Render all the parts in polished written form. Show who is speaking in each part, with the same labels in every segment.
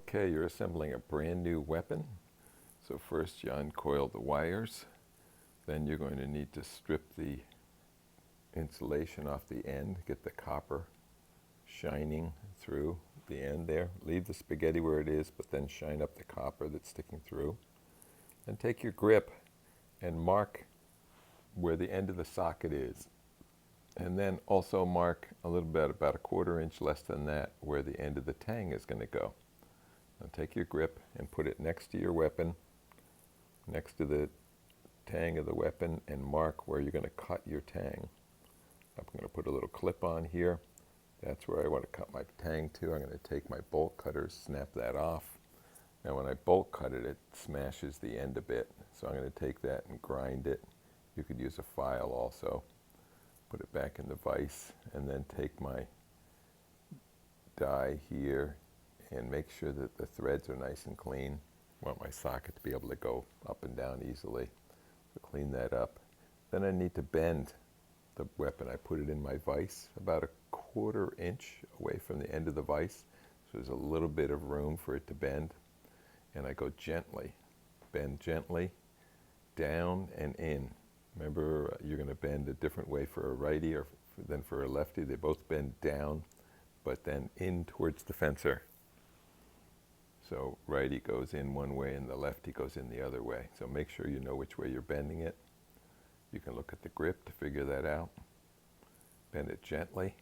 Speaker 1: Okay, you're assembling a brand new weapon. So first you uncoil the wires, then you're going to need to strip the insulation off the end, get the copper shining through the end there. Leave the spaghetti where it is, but then shine up the copper that's sticking through. Then take your grip and mark where the end of the socket is. And then also mark a little bit, about a 1/4 inch less than that, where the end of the tang is going to go. Now take your grip and put it next to your weapon, next to the tang of the weapon, and mark where you're going to cut your tang. I'm going to put a little clip on here. That's where I want to cut my tang to. I'm going to take my bolt cutter, snap that off. Now when I bolt cut it, it smashes the end a bit. So I'm going to take that and grind it. You could use a file also. Put it back in the vise, and then take my die here and make sure that the threads are nice and clean. I want my socket to be able to go up and down easily. So clean that up. Then I need to bend the weapon. I put it in my vise about a 1/4 inch away from the end of the vise. So there's a little bit of room for it to bend. And I go gently, bend gently, down and in. Remember, you're going to bend a different way for a righty than for a lefty. They both bend down, but then in towards the fencer. So righty goes in one way and the lefty goes in the other way. So make sure you know which way you're bending it. You can look at the grip to figure that out. Bend it gently,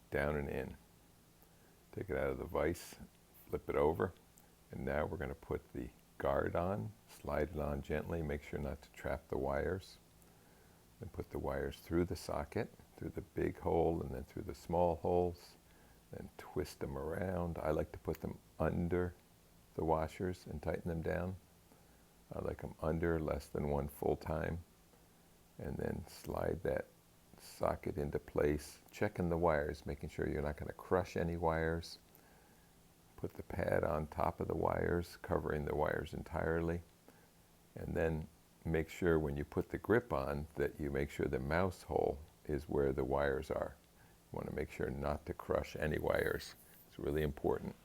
Speaker 1: down and in. Take it out of the vise, flip it over, and now we're going to put the guard on. Slide it on gently, make sure not to trap the wires. Then put the wires through the socket, through the big hole and then through the small holes. Then twist them around. I like to put them under the washers and tighten them down. I like them under, less than one full time. And then slide that socket into place, checking the wires, making sure you're not going to crush any wires. Put the pad on top of the wires, covering the wires entirely. And then make sure when you put the grip on that you make sure the mouse hole is where the wires are. You want to make sure not to crush any wires. It's really important.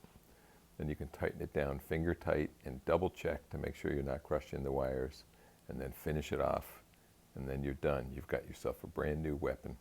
Speaker 1: Then you can tighten it down finger tight and double check to make sure you're not crushing the wires, and then finish it off, and then you're done. You've got yourself a brand new weapon.